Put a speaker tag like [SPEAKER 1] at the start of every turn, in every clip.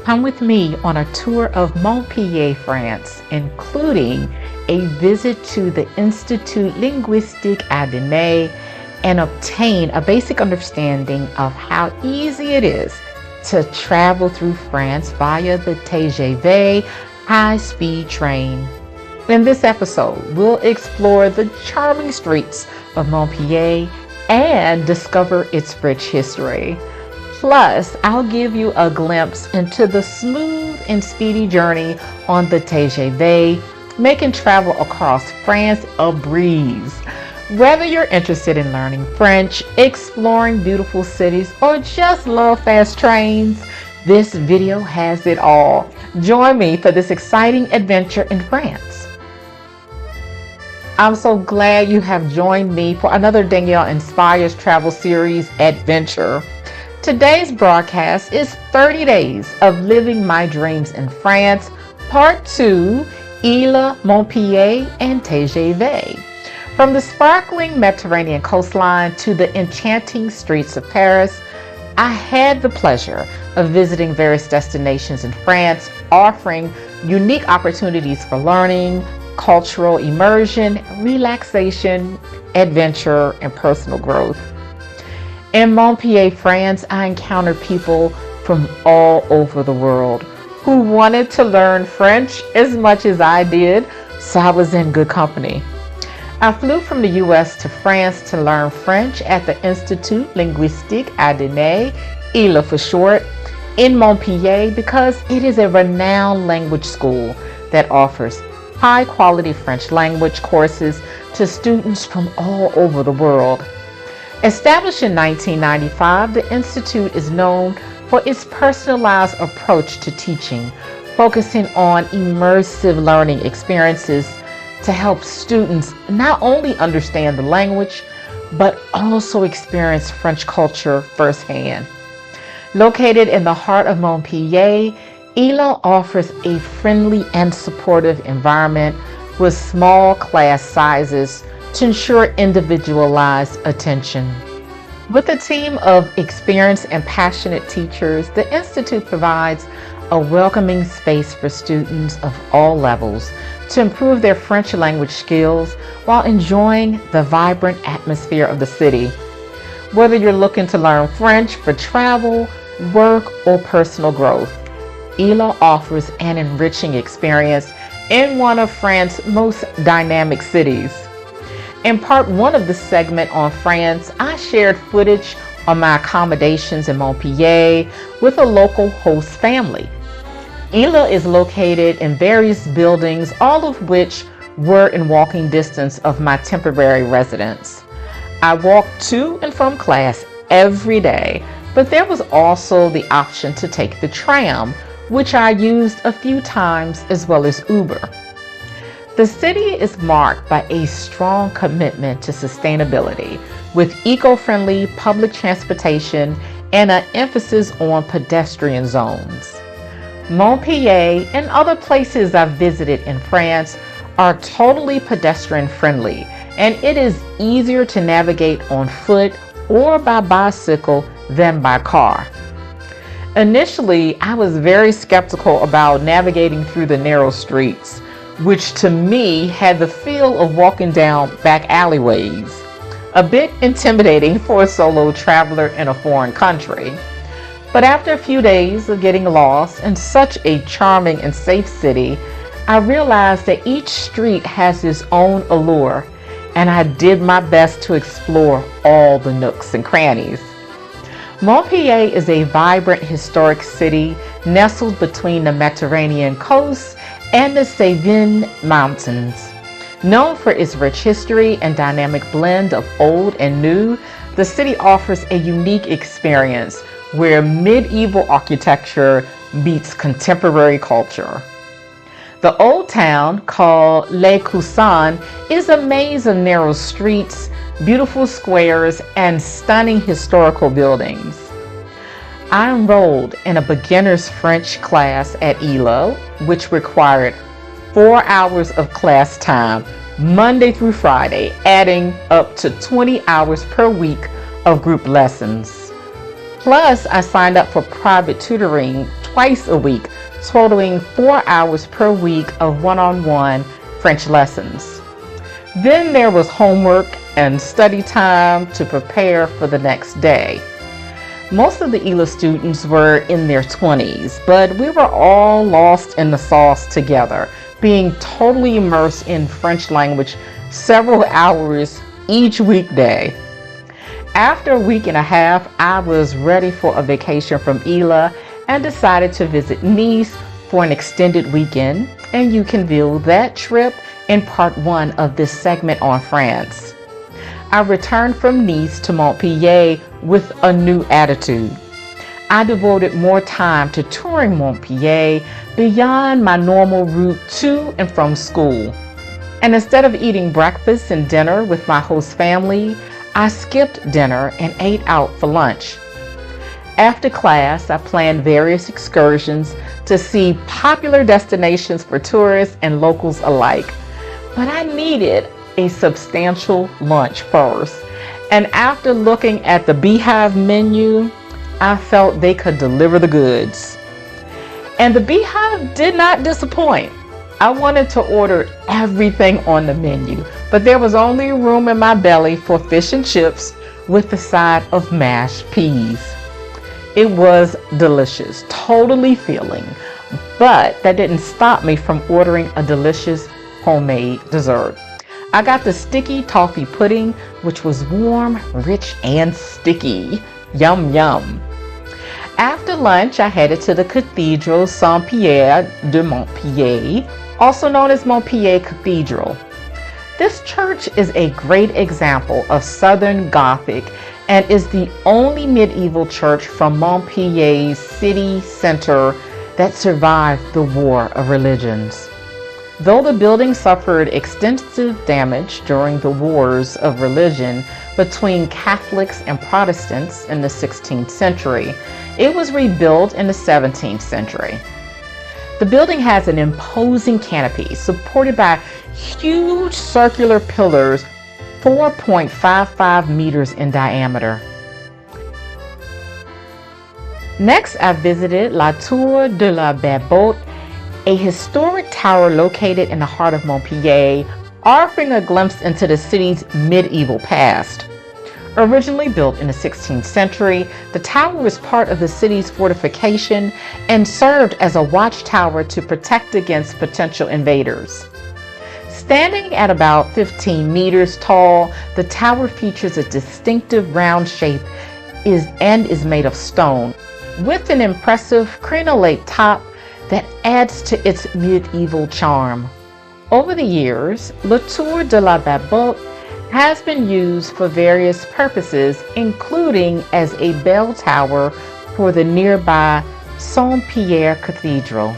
[SPEAKER 1] Come with me on a tour of Montpellier, France, including a visit to the Institut Linguistique Adenet, and obtain a basic understanding of how easy it is to travel through France via the TGV high-speed train. In this episode, we'll explore the charming streets of Montpellier and discover its rich history. Plus, I'll give you a glimpse into the smooth and speedy journey on the TGV, making travel across France a breeze. Whether you're interested in learning French, exploring beautiful cities, or just love fast trains, this video has it all. Join me for this exciting adventure in France. I'm so glad you have joined me for another Danielle Inspires travel series adventure. Today's broadcast is 30 days of living my dreams in France, part 2, ILA, Montpellier, and TGV. From the sparkling Mediterranean coastline to the enchanting streets of Paris, I had the pleasure of visiting various destinations in France, offering unique opportunities for learning, cultural immersion, relaxation, adventure, and personal growth. In Montpellier, France, I encountered people from all over the world who wanted to learn French as much as I did, so I was in good company. I flew from the US to France to learn French at the Institut Linguistique Adenet, ILA for short, in Montpellier because it is a renowned language school that offers high-quality French language courses to students from all over the world. Established in 1995, the Institute is known for its personalized approach to teaching, focusing on immersive learning experiences to help students not only understand the language, but also experience French culture firsthand. Located in the heart of Montpellier, ILA offers a friendly and supportive environment with small class sizes to ensure individualized attention. With a team of experienced and passionate teachers, the Institute provides a welcoming space for students of all levels to improve their French language skills while enjoying the vibrant atmosphere of the city. Whether you're looking to learn French for travel, work, or personal growth, ILA offers an enriching experience in one of France's most dynamic cities. In part 1 of this segment on France, I shared footage on my accommodations in Montpellier with a local host family. ILA is located in various buildings, all of which were in walking distance of my temporary residence. I walked to and from class every day, but there was also the option to take the tram, which I used a few times, as well as Uber. The city is marked by a strong commitment to sustainability, with eco-friendly public transportation and an emphasis on pedestrian zones. Montpellier and other places I've visited in France are totally pedestrian friendly, and it is easier to navigate on foot or by bicycle than by car. Initially, I was very skeptical about navigating through the narrow streets, which to me had the feel of walking down back alleyways, a bit intimidating for a solo traveler in a foreign country. But after a few days of getting lost in such a charming and safe city, I realized that each street has its own allure, and I did my best to explore all the nooks and crannies. Montpellier is a vibrant historic city nestled between the Mediterranean coast and the Cevennes Mountains. Known for its rich history and dynamic blend of old and new, the city offers a unique experience where medieval architecture meets contemporary culture. The old town, called Les Cousins, is a maze of narrow streets, beautiful squares, and stunning historical buildings. I enrolled in a beginner's French class at ILA, which required 4 hours of class time, Monday through Friday, adding up to 20 hours per week of group lessons. Plus, I signed up for private tutoring twice a week, totaling 4 hours per week of one-on-one French lessons. Then there was homework and study time to prepare for the next day. Most of the ILA students were in their 20s, but we were all lost in the sauce together, being totally immersed in French language several hours each weekday. After a week and a half, I was ready for a vacation from ILA and decided to visit Nice for an extended weekend, and you can view that trip in part 1 of this segment on France. I returned from Nice to Montpellier with a new attitude. I devoted more time to touring Montpellier beyond my normal route to and from school. And instead of eating breakfast and dinner with my host family, I skipped dinner and ate out for lunch. After class, I planned various excursions to see popular destinations for tourists and locals alike. But I needed a substantial lunch first. And after looking at the Beehive menu, I felt they could deliver the goods. And the Beehive did not disappoint. I wanted to order everything on the menu, but there was only room in my belly for fish and chips with a side of mashed peas. It was delicious, totally filling, but that didn't stop me from ordering a delicious homemade dessert. I got the sticky toffee pudding, which was warm, rich, and sticky. Yum, yum. After lunch, I headed to the Cathedral Saint-Pierre de Montpellier, also known as Montpellier Cathedral. This church is a great example of Southern Gothic and is the only medieval church from Montpellier's city center that survived the War of Religions. Though the building suffered extensive damage during the Wars of Religion between Catholics and Protestants in the 16th century, it was rebuilt in the 17th century. The building has an imposing canopy supported by huge circular pillars 4.55 meters in diameter. Next, I visited La Tour de la Barbotte, a historic tower located in the heart of Montpellier, offering a glimpse into the city's medieval past. Originally built in the 16th century, the tower was part of the city's fortification and served as a watchtower to protect against potential invaders. Standing at about 15 meters tall, the tower features a distinctive round shape and is made of stone, with an impressive crenellate top that adds to its medieval charm. Over the years, La Tour de la Barbotte has been used for various purposes, including as a bell tower for the nearby Saint-Pierre Cathedral.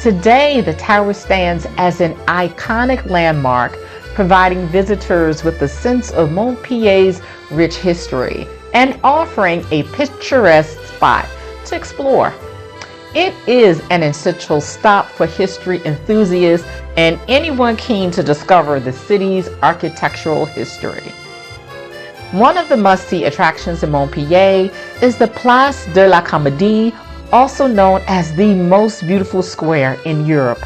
[SPEAKER 1] Today, the tower stands as an iconic landmark, providing visitors with a sense of Montpellier's rich history and offering a picturesque spot to explore. It is an essential stop for history enthusiasts and anyone keen to discover the city's architectural history. One of the must-see attractions in Montpellier is the Place de la Comédie, also known as the most beautiful square in Europe.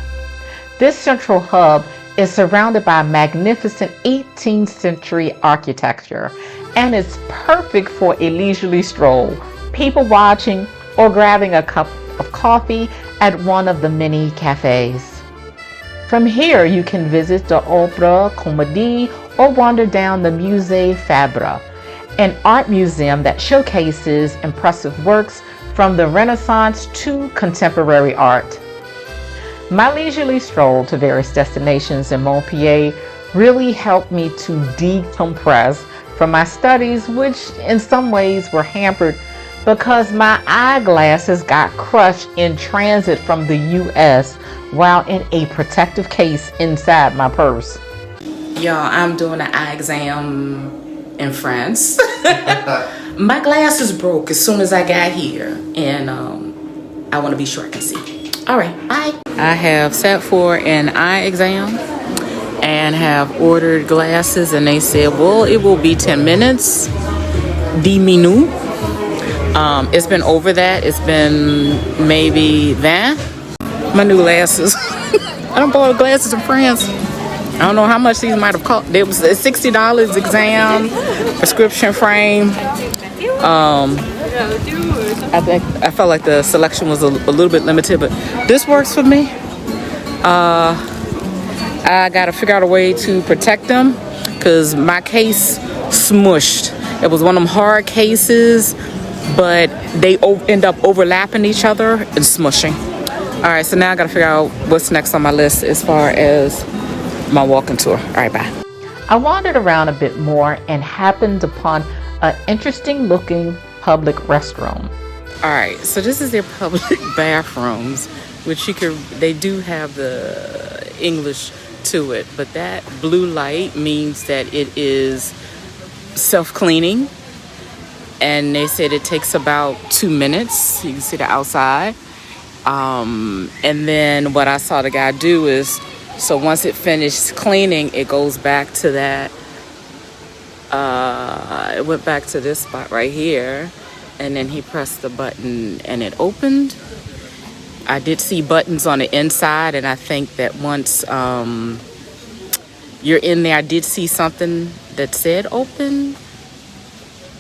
[SPEAKER 1] This central hub is surrounded by magnificent 18th century architecture and is perfect for a leisurely stroll, people watching, or grabbing a cup of coffee at one of the many cafes. From here, you can visit the Opera Comédie or wander down the Musée Fabre, an art museum that showcases impressive works from the Renaissance to contemporary art. My leisurely stroll to various destinations in Montpellier really helped me to decompress from my studies, which in some ways were hampered because my eyeglasses got crushed in transit from the US while in a protective case inside my purse.
[SPEAKER 2] Y'all, I'm doing an eye exam in France. My glasses broke as soon as I got here, and I want to be sure I can see. All right, bye. I have sat for an eye exam and have ordered glasses, and they said, well, it will be 10 minutes. 10 minutes. It's been over that. It's been maybe that. My new glasses. I don't borrow glasses in France. I don't know how much these might have cost. It was $60 exam, prescription frame. I felt like the selection was a little bit limited, but this works for me. I gotta figure out a way to protect them because my case smushed. It was one of them hard cases, but they end up overlapping each other and smushing. All right, so now I gotta figure out what's next on my list as far as my walking tour. All right, bye.
[SPEAKER 1] I wandered around a bit more and happened upon an interesting looking public restroom.
[SPEAKER 2] All right, so this is their public bathrooms, which they do have the English to it, but that blue light means that it is self-cleaning, and they said it takes about 2 minutes. You can see the outside. And then what I saw the guy do is, so once it finished cleaning, it goes back to that, it went back to this spot right here, and then he pressed the button and it opened. I did see buttons on the inside, and I think that once you're in there, I did see something that said open.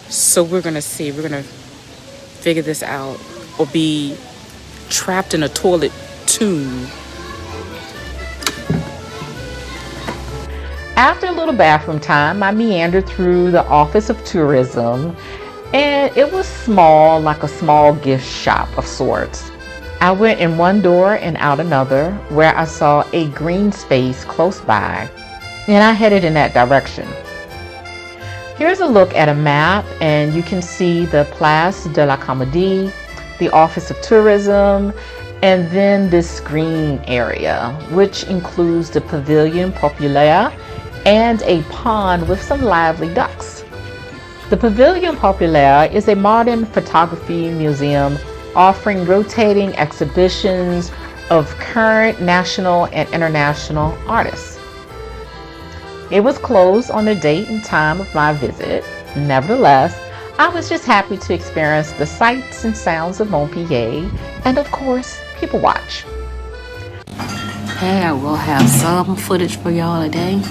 [SPEAKER 2] So we're gonna see, we're gonna figure this out, or be trapped in a toilet tube.
[SPEAKER 1] After a little bathroom time, I meandered through the Office of Tourism, and it was small, like a small gift shop of sorts. I went in one door and out another, where I saw a green space close by, and I headed in that direction. Here's a look at a map, and you can see the Place de la Comédie, the Office of Tourism, and then this green area, which includes the Pavilion Populaire and a pond with some lively ducks. The Pavilion Populaire is a modern photography museum offering rotating exhibitions of current national and international artists. It was closed on the date and time of my visit. Nevertheless, I was just happy to experience the sights and sounds of Montpellier and, of course, people watch.
[SPEAKER 3] Hey, I will have some footage for y'all today.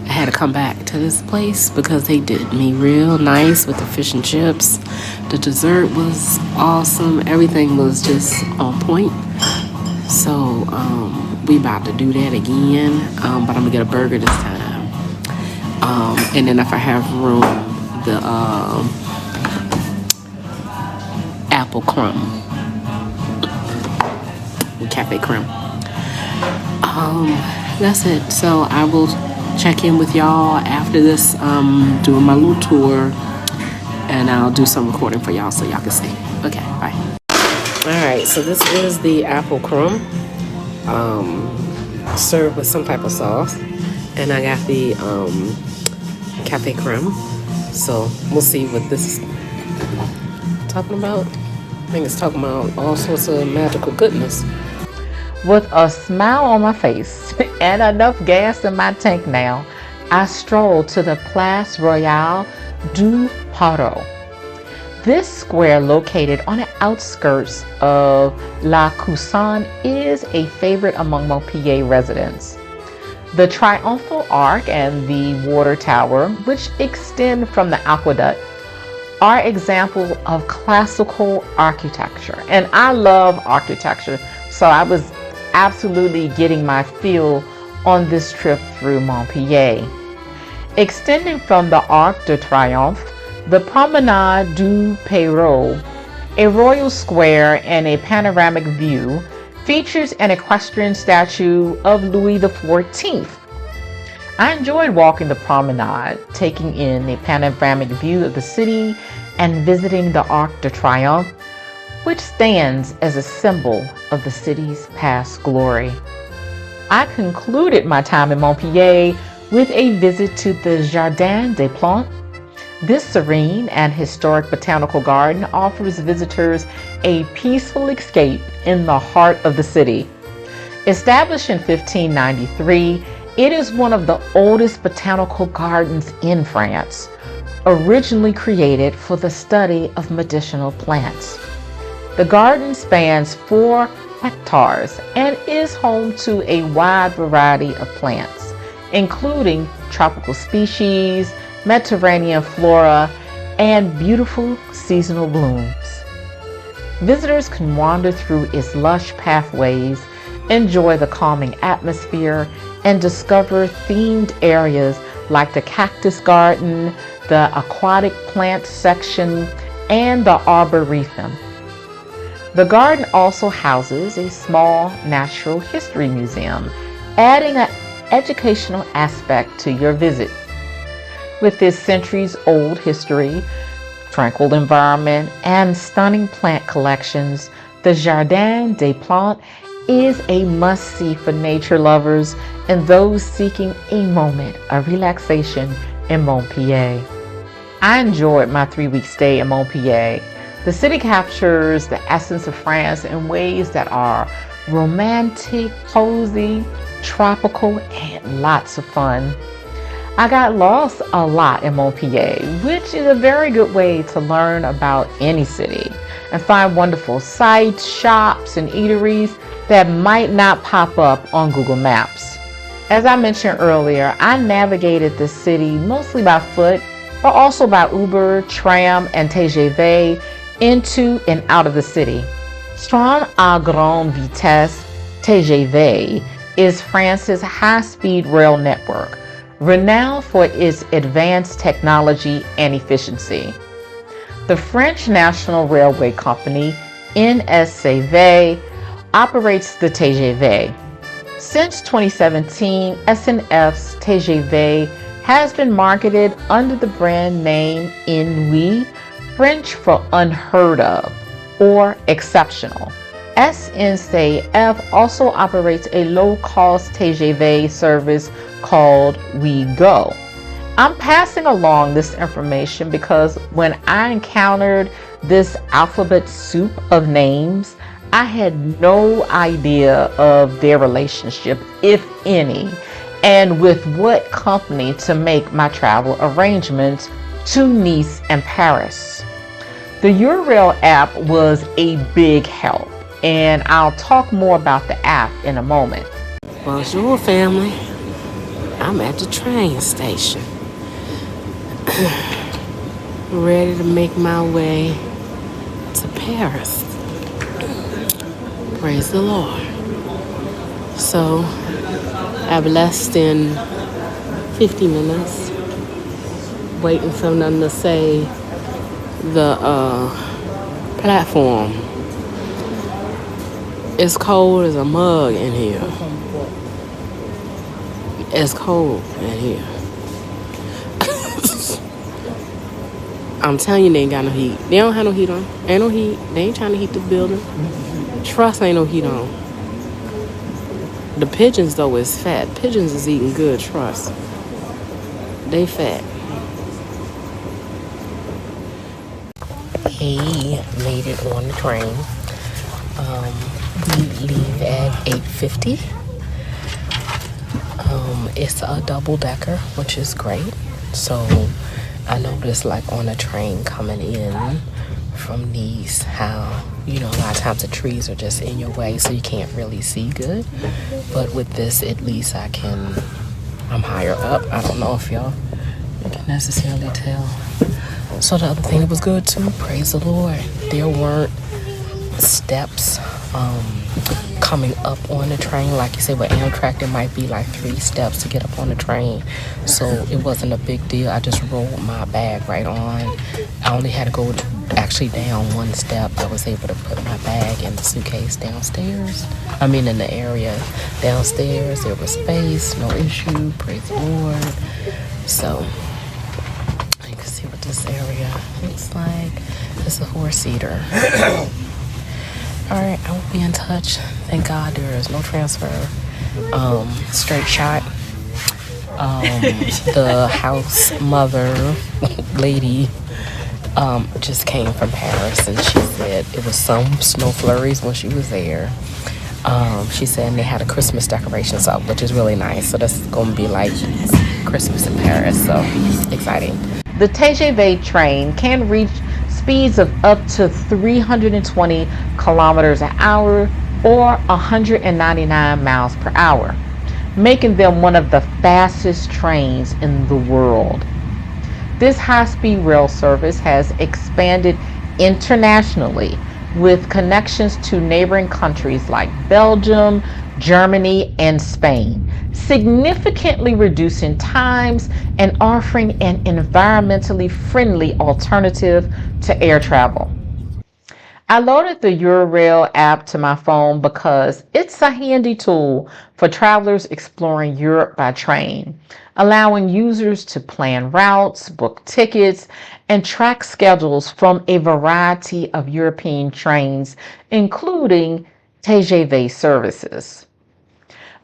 [SPEAKER 3] I had to come back to this place because they did me real nice with the fish and chips. The dessert was awesome. Everything was just on point. So we about to do that again, but I'm gonna get a burger this time. And then if I have room, the apple crumb, cafe crumb. That's it. So I will check in with y'all after this, doing my little tour, and I'll do some recording for y'all so y'all can see. Okay, bye. Alright, so this is the apple crumb, served with some type of sauce, and I got the cafe crumb. So we'll see what this is talking about. I think it's talking about all sorts of magical goodness.
[SPEAKER 1] With a smile on my face and enough gas in my tank now, I strolled to the Place Royale du Paro. This square, located on the outskirts of La Cousine, is a favorite among Montpellier residents. The Triumphal Arch and the Water Tower, which extend from the aqueduct, are examples of classical architecture. And I love architecture, so I was absolutely getting my feel on this trip through Montpellier. Extending from the Arc de Triomphe, the Promenade du Perrault, a royal square and a panoramic view, features an equestrian statue of Louis XIV. I enjoyed walking the promenade, taking in a panoramic view of the city and visiting the Arc de Triomphe, which stands as a symbol of the city's past glory. I concluded my time in Montpellier with a visit to the Jardin des Plantes. This serene and historic botanical garden offers visitors a peaceful escape in the heart of the city. Established in 1593, It is one of the oldest botanical gardens in France, originally created for the study of medicinal plants. The garden spans 4 hectares and is home to a wide variety of plants, including tropical species, Mediterranean flora, and beautiful seasonal blooms. Visitors can wander through its lush pathways, enjoy the calming atmosphere, and discover themed areas like the cactus garden, the aquatic plant section, and the arboretum. The garden also houses a small natural history museum, adding an educational aspect to your visit. With its centuries-old history, tranquil environment, and stunning plant collections, the Jardin des Plantes is a must-see for nature lovers and those seeking a moment of relaxation in Montpellier. I enjoyed my 3-week stay in Montpellier. The city captures the essence of France in ways that are romantic, cozy, tropical, and lots of fun. I got lost a lot in Montpellier, which is a very good way to learn about any city and find wonderful sites, shops, and eateries that might not pop up on Google Maps. As I mentioned earlier, I navigated the city mostly by foot, but also by Uber, tram, and TGV into and out of the city. Train à grande vitesse, TGV, is France's high-speed rail network, renowned for its advanced technology and efficiency. The French National Railway Company, NSCV, operates the TGV. Since 2017, SNF's TGV has been marketed under the brand name Inouï, French for unheard of or exceptional. SNCF also operates a low-cost TGV service called We Go. I'm passing along this information because when I encountered this alphabet soup of names, I had no idea of their relationship, if any, and with what company to make my travel arrangements to Nice and Paris. The Eurail app was a big help, and I'll talk more about the app in a moment.
[SPEAKER 3] Bonjour, family. I'm at the train station. Ready to make my way to Paris. Praise the Lord. So, I have less than 50 minutes waiting for them to say the platform. It's cold as a mug in here. It's cold in here. I'm telling you, they ain't got no heat. They don't have no heat on. Ain't no heat. They ain't trying to heat the building. Trust ain't no heat on. The pigeons, though, is fat. Pigeons is eating good, trust. They fat. He made it on the train. We leave at 8:50. It's a double-decker, which is great. So I noticed, like, on a train coming in from Nice, how, you know, a lot of times the trees are just in your way, so you can't really see good. But with this, at least I'm higher up. I don't know if y'all can necessarily tell. So the other thing that was good too, praise the Lord, there weren't steps coming up on the train. Like you said, with Amtrak, there might be like 3 steps to get up on the train. So it wasn't a big deal. I just rolled my bag right on. I only had to go actually down 1 step. I was able to put my bag in the suitcase downstairs. I mean, in the area downstairs. There was space, no issue, praise the Lord. So you can see what this area looks like. It's a 4-seater. All right, I will be in touch. Thank God there is no transfer. Straight shot. The house mother lady just came from Paris, and she said it was some snow flurries when she was there. She said they had a Christmas decorations up, which is really nice. So that's going to be like Christmas in Paris. So exciting.
[SPEAKER 1] The TGV train can reach speeds of up to 320 kilometers an hour or 199 miles per hour, making them one of the fastest trains in the world. This high-speed rail service has expanded internationally with connections to neighboring countries like Belgium, Germany, and Spain, significantly reducing times and offering an environmentally friendly alternative to air travel. I loaded the Eurail app to my phone because it's a handy tool for travelers exploring Europe by train, allowing users to plan routes, book tickets, and track schedules from a variety of European trains, including TGV services.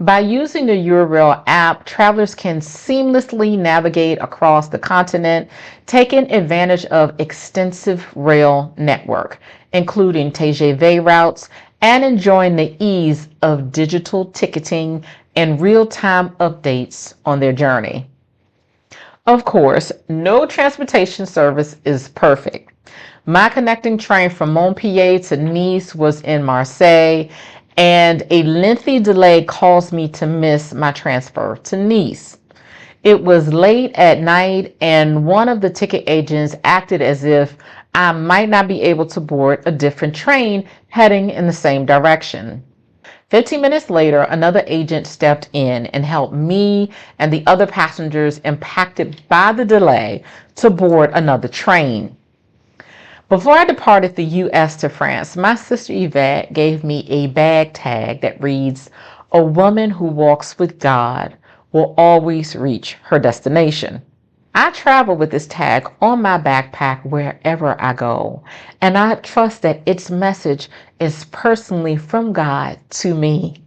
[SPEAKER 1] By using the Eurail app, travelers can seamlessly navigate across the continent, taking advantage of extensive rail network, including TGV routes, and enjoying the ease of digital ticketing and real-time updates on their journey. Of course, no transportation service is perfect. My connecting train from Montpellier to Nice was in Marseille, and a lengthy delay caused me to miss my transfer to Nice. It was late at night, and one of the ticket agents acted as if I might not be able to board a different train heading in the same direction. 15 minutes later, another agent stepped in and helped me and the other passengers impacted by the delay to board another train. Before I departed the U.S. to France, my sister Yvette gave me a bag tag that reads, "A woman who walks with God will always reach her destination." I travel with this tag on my backpack wherever I go, and I trust that its message is personally from God to me.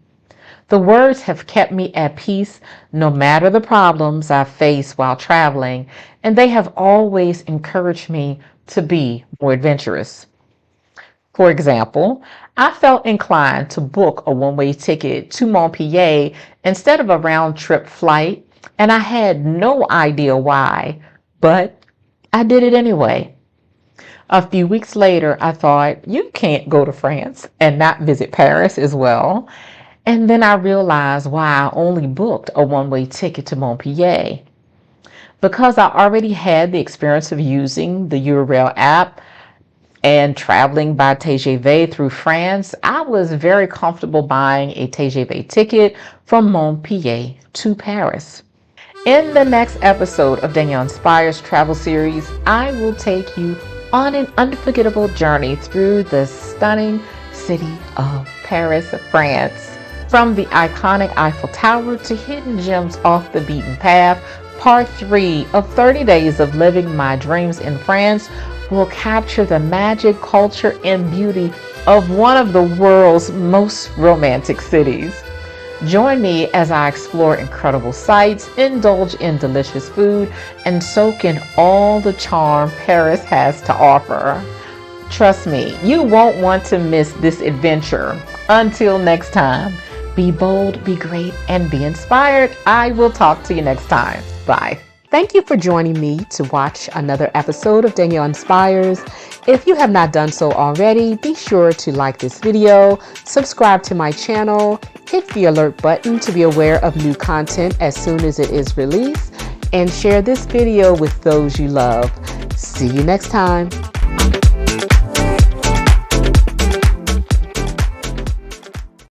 [SPEAKER 1] The words have kept me at peace no matter the problems I face while traveling, and they have always encouraged me to be more adventurous. For example, I felt inclined to book a one-way ticket to Montpellier instead of a round-trip flight, and I had no idea why, but I did it anyway. A few weeks later, I thought, you can't go to France and not visit Paris as well. And then I realized why I only booked a one-way ticket to Montpellier. Because I already had the experience of using the Eurail app and traveling by TGV through France, I was very comfortable buying a TGV ticket from Montpellier to Paris. In the next episode of Danielle Inspires Travel Series, I will take you on an unforgettable journey through the stunning city of Paris, France. From the iconic Eiffel Tower to hidden gems off the beaten path, Part 3 of 30 Days of Living My Dreams in France will capture the magic, culture, and beauty of one of the world's most romantic cities. Join me as I explore incredible sights, indulge in delicious food, and soak in all the charm Paris has to offer. Trust me, you won't want to miss this adventure. Until next time, be bold, be great, and be inspired. I will talk to you next time. Bye. Thank you for joining me to watch another episode of Danielle Inspires. If you have not done so already, be sure to like this video, subscribe to my channel, hit the alert button to be aware of new content as soon as it is released, and share this video with those you love. See you next time.